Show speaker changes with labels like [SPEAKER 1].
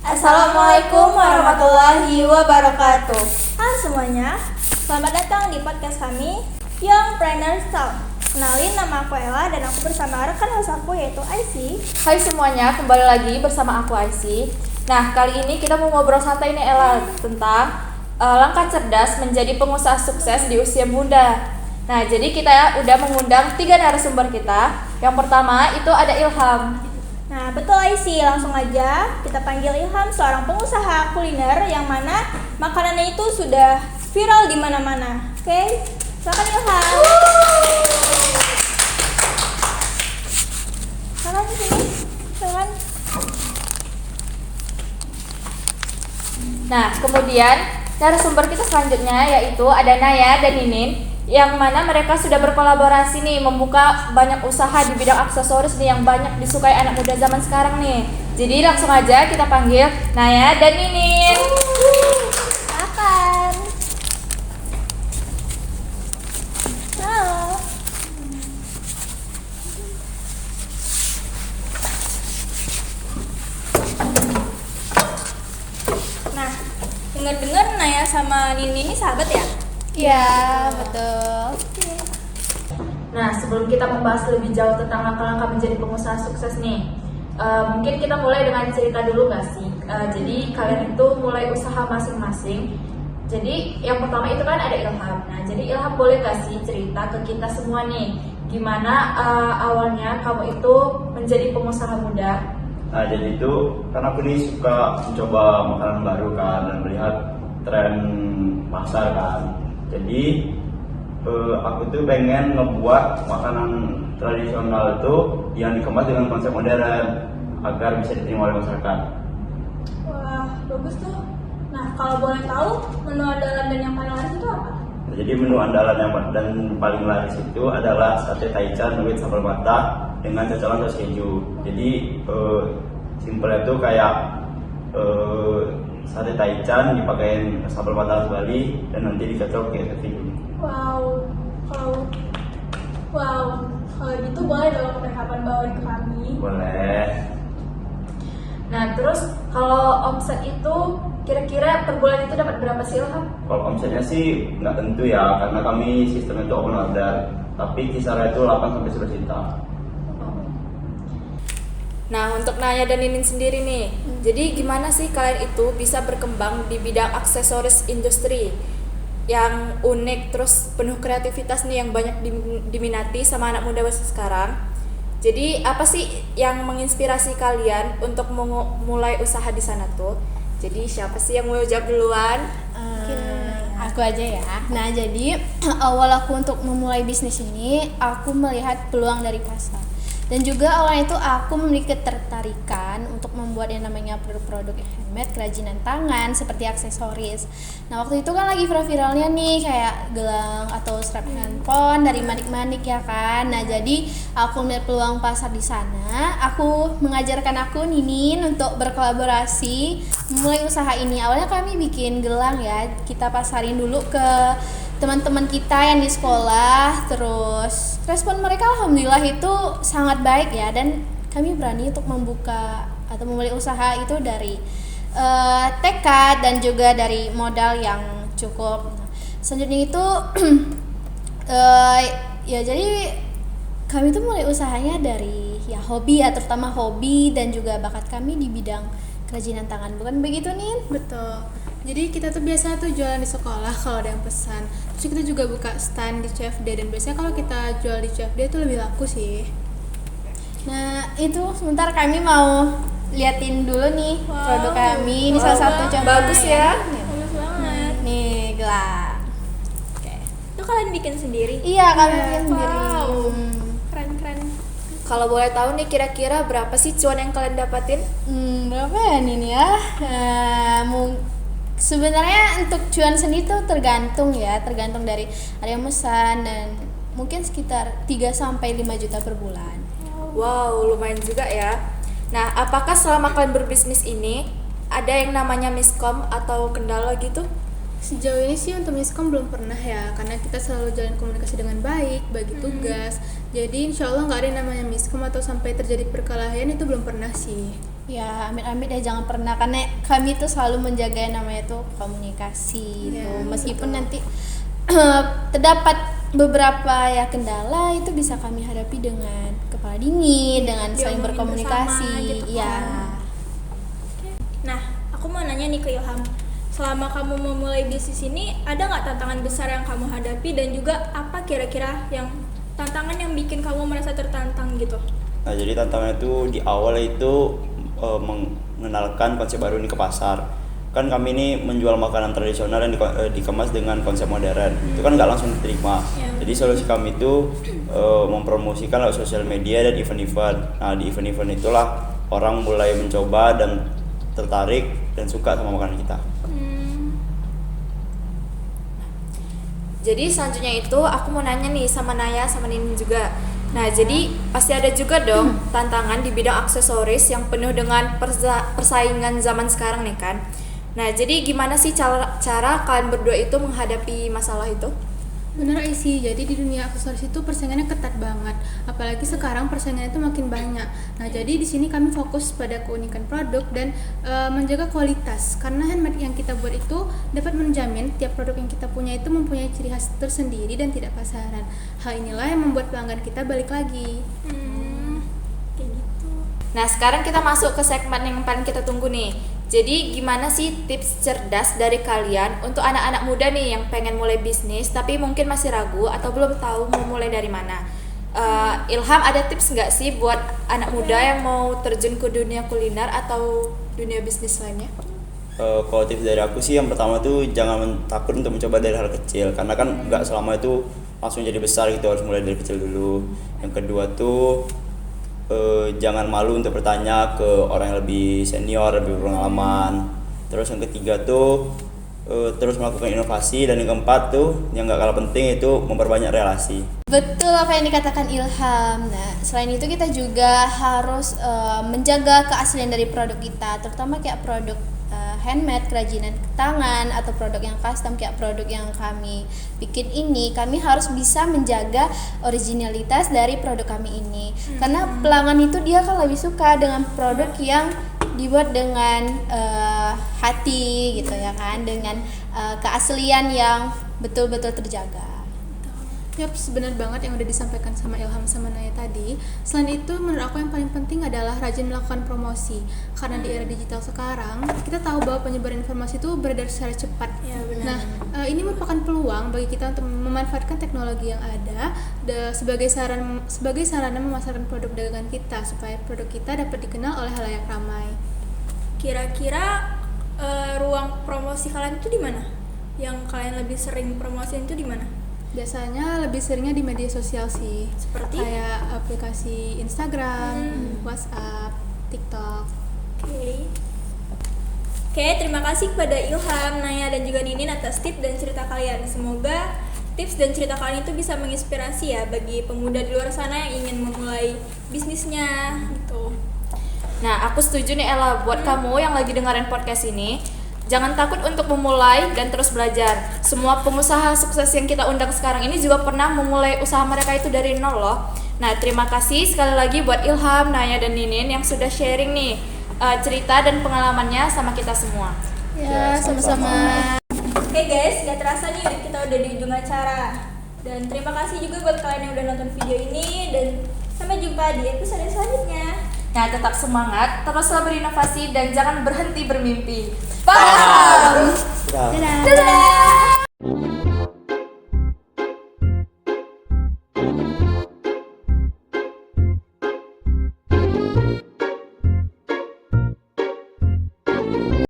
[SPEAKER 1] Assalamualaikum warahmatullahi wabarakatuh. Halo semuanya, selamat datang di podcast kami Young Planner Sound. Kenalin, nama aku Ella dan aku bersama rekan host aku yaitu Aisy.
[SPEAKER 2] Hai semuanya, kembali lagi bersama aku Aisy. Nah, kali ini kita mau ngobrol santai nih Ella tentang langkah cerdas menjadi pengusaha sukses di usia muda. Nah, jadi kita udah mengundang 3 narasumber kita. Yang pertama itu ada Ilham.
[SPEAKER 1] Nah, betul Aisy, langsung aja kita panggil Ilham, seorang pengusaha kuliner yang mana makanannya itu sudah viral di mana-mana. Oke, silakan Ilham. Silakan di sini. Silakan.
[SPEAKER 2] Nah, kemudian narasumber kita selanjutnya yaitu ada Naya dan Ninin, yang mana mereka sudah berkolaborasi nih membuka banyak usaha di bidang aksesoris nih yang banyak disukai anak muda zaman sekarang nih. Jadi langsung aja kita panggil Naya dan Ninin.
[SPEAKER 1] Silakan. Halo. Nah, dengar-dengar Naya sama Nini ini sahabat ya?
[SPEAKER 3] Iya, betul.
[SPEAKER 2] Nah, sebelum kita membahas lebih jauh tentang langkah-langkah menjadi pengusaha sukses nih, mungkin kita mulai dengan cerita dulu nggak sih? Jadi kalian itu mulai usaha masing-masing. Jadi yang pertama itu kan ada Ilham. Nah, jadi Ilham boleh nggak sih cerita ke kita semua nih, gimana awalnya kamu itu menjadi pengusaha muda?
[SPEAKER 4] Nah, jadi itu karena aku nih suka mencoba makanan baru kan dan melihat tren pasar kan. Jadi aku tuh pengen ngebuat makanan tradisional itu yang dikemas dengan konsep modern agar bisa diterima oleh masyarakat.
[SPEAKER 1] Wah, bagus tuh. Nah, kalau boleh tahu menu andalan dan yang paling laris itu apa?
[SPEAKER 4] Nah, jadi menu andalan yang dan paling laris itu adalah sate taichan with sambal mata dengan cocolan saus keju. Jadi simpelnya itu kayak sate taichan dipakein sambal mata khas Bali dan nanti dicocok kayak keju.
[SPEAKER 1] Wow, kalau gitu boleh dong kapan bawain ke kami.
[SPEAKER 4] Boleh.
[SPEAKER 2] Nah, terus kalau omset itu kira-kira per bulan itu dapat berapa sih Ilham?
[SPEAKER 4] Kalau omsetnya sih nggak tentu ya, karena kami sistemnya itu open order. Tapi kisarannya itu 8 sampai 11 juta.
[SPEAKER 2] Nah, untuk Naya dan Ninin sendiri nih, jadi gimana sih kalian itu bisa berkembang di bidang aksesoris industri yang unik terus penuh kreativitas nih yang banyak diminati sama anak muda sekarang? Jadi apa sih yang menginspirasi kalian untuk mulai usaha di sana tuh? Jadi siapa sih yang mau jawab duluan?
[SPEAKER 3] Aku aja ya. Nah, jadi awal aku untuk memulai bisnis ini, aku melihat peluang dari pasar. Dan juga awalnya itu aku memiliki ketertarikan untuk membuat yang namanya produk-produk handmade, kerajinan tangan seperti aksesoris. Nah, waktu itu kan lagi viral-viralnya nih kayak gelang atau strap handphone dari manik-manik ya kan. Nah, jadi aku melihat peluang pasar di sana. Aku mengajarkan aku Ninin untuk berkolaborasi memulai usaha ini. Awalnya kami bikin gelang ya, kita pasarin dulu ke teman-teman kita yang di sekolah, terus respon mereka alhamdulillah itu sangat baik ya, dan kami berani untuk membuka atau memulai usaha itu dari tekad dan juga dari modal yang cukup. Selanjutnya itu ya jadi kami tuh mulai usahanya dari ya hobi ya, terutama hobi dan juga bakat kami di bidang kerajinan tangan, bukan begitu Nin?
[SPEAKER 5] Betul. Jadi kita tuh biasa tuh jualan di sekolah kalau ada yang pesan. Terus kita juga buka stand di CFD, dan biasanya kalau kita jual di CFD itu lebih laku sih.
[SPEAKER 3] Nah, itu sebentar kami mau liatin dulu nih produk kami. Ini salah satu contoh.
[SPEAKER 2] Bagus ya.
[SPEAKER 1] Bagus banget.
[SPEAKER 3] Nih, gelang. Oke.
[SPEAKER 1] Itu kalian bikin sendiri?
[SPEAKER 3] Iya, kami bikin sendiri.
[SPEAKER 1] Keren.
[SPEAKER 2] Kalau boleh tahu nih kira-kira berapa sih cuan yang kalian dapatin?
[SPEAKER 3] Berapa ya Nin ya? Sebenarnya untuk cuan sendiri tuh tergantung dari ada yang pesan, dan mungkin sekitar 3-5 juta per bulan.
[SPEAKER 2] Wow, lumayan juga ya. Nah, apakah selama kalian berbisnis ini ada yang namanya miskom atau kendala gitu?
[SPEAKER 5] Sejauh ini sih untuk miskom belum pernah ya, karena kita selalu jalan komunikasi dengan baik, bagi tugas. Jadi insya Allah nggak ada yang namanya miskom atau sampai terjadi perkelahian, itu belum pernah sih.
[SPEAKER 3] Ya amit-amit ya jangan pernah, karena kami tuh selalu menjaga yang namanya tuh komunikasi
[SPEAKER 5] Ya,
[SPEAKER 3] tuh. Meskipun nanti terdapat beberapa ya kendala, itu bisa kami hadapi dengan kepala dingin, dengan saling
[SPEAKER 1] Diomongin
[SPEAKER 3] berkomunikasi.
[SPEAKER 1] bersama gitu
[SPEAKER 3] Ya.
[SPEAKER 1] kan. Nah, aku mau nanya nih ke Ilham. Selama kamu memulai bisnis ini, ada nggak tantangan besar yang kamu hadapi dan juga apa kira-kira yang tantangan yang bikin kamu merasa tertantang gitu?
[SPEAKER 4] Nah, jadi tantangannya itu di awal itu mengenalkan konsep baru ini ke pasar. Kan kami ini menjual makanan tradisional yang dikemas dengan konsep modern. Itu kan nggak langsung diterima.
[SPEAKER 1] Ya.
[SPEAKER 4] Jadi solusi kami itu mempromosikan lewat sosial media dan event-event. Nah, di event-event itulah orang mulai mencoba dan tertarik dan suka sama makanan kita.
[SPEAKER 2] Jadi selanjutnya itu aku mau nanya nih sama Naya sama Ninin juga. Nah, jadi pasti ada juga dong tantangan di bidang aksesoris yang penuh dengan persaingan zaman sekarang nih kan. Nah, jadi gimana sih cara kalian berdua itu menghadapi masalah itu?
[SPEAKER 5] Benar sih, jadi di dunia aksesoris itu persaingannya ketat banget. Apalagi sekarang persaingannya itu makin banyak. Nah, jadi di sini kami fokus pada keunikan produk dan menjaga kualitas. Karena handmade yang kita buat itu dapat menjamin tiap produk yang kita punya itu mempunyai ciri khas tersendiri dan tidak pasaran. Hal inilah yang membuat pelanggan kita balik lagi.
[SPEAKER 1] Kayak gitu.
[SPEAKER 2] Nah, sekarang kita masuk ke segmen yang paling kita tunggu nih. Jadi gimana sih tips cerdas dari kalian untuk anak-anak muda nih yang pengen mulai bisnis tapi mungkin masih ragu atau belum tahu mau mulai dari mana? Ilham, ada tips nggak sih buat anak muda yang mau terjun ke dunia kuliner atau dunia bisnis lainnya?
[SPEAKER 4] Kalau tips dari aku sih yang pertama tuh jangan takut untuk mencoba dari hal kecil, karena kan nggak selama itu langsung jadi besar gitu, harus mulai dari kecil dulu. Yang kedua tuh jangan malu untuk bertanya ke orang yang lebih senior, lebih berpengalaman. Terus yang ketiga tuh terus melakukan inovasi, dan yang keempat tuh yang nggak kalah penting itu memperbanyak relasi.
[SPEAKER 3] Betul apa yang dikatakan Ilham. Nah, selain itu kita juga harus menjaga keaslian dari produk kita, terutama kayak produk handmade, kerajinan tangan, atau produk yang custom kayak produk yang kami bikin ini. Kami harus bisa menjaga originalitas dari produk kami ini. Karena pelanggan itu dia kan lebih suka dengan produk yang dibuat dengan hati gitu ya kan, dengan keaslian yang betul-betul terjaga.
[SPEAKER 5] Yap, benar banget yang udah disampaikan sama Ilham sama Naya tadi. Selain itu, menurut aku yang paling penting adalah rajin melakukan promosi. Karena di era digital sekarang, kita tahu bahwa penyebaran informasi itu beredar secara cepat.
[SPEAKER 1] Ya, benar.
[SPEAKER 5] Nah, ini merupakan peluang bagi kita untuk memanfaatkan teknologi yang ada sebagai sarana memasarkan produk dagangan kita supaya produk kita dapat dikenal oleh halayak ramai.
[SPEAKER 1] Kira-kira ruang promosi kalian itu di mana? Yang kalian lebih sering promosiin itu di mana?
[SPEAKER 5] Biasanya lebih seringnya di media sosial sih,
[SPEAKER 1] Seperti?
[SPEAKER 5] kayak aplikasi Instagram, WhatsApp, TikTok.
[SPEAKER 1] Oke, terima kasih kepada Ilham, Naya, dan juga Ninin atas tips dan cerita kalian. Semoga tips dan cerita kalian itu bisa menginspirasi ya bagi pemuda di luar sana yang ingin memulai bisnisnya gitu.
[SPEAKER 2] Nah, aku setuju nih Ella, buat kamu yang lagi dengerin podcast ini, jangan takut untuk memulai dan terus belajar. Semua pengusaha sukses yang kita undang sekarang ini juga pernah memulai usaha mereka itu dari nol loh. Nah, terima kasih sekali lagi buat Ilham, Naya, dan Ninin yang sudah sharing nih cerita dan pengalamannya sama kita semua.
[SPEAKER 3] Ya, sama-sama.
[SPEAKER 1] Oke guys, gak terasa nih kita udah di ujung acara. Dan terima kasih juga buat kalian yang udah nonton video ini, dan sampai jumpa di episode selanjutnya.
[SPEAKER 2] Nah, tetap semangat, teruslah berinovasi, dan jangan berhenti bermimpi. Paham?
[SPEAKER 4] Dadah.
[SPEAKER 1] Dadah!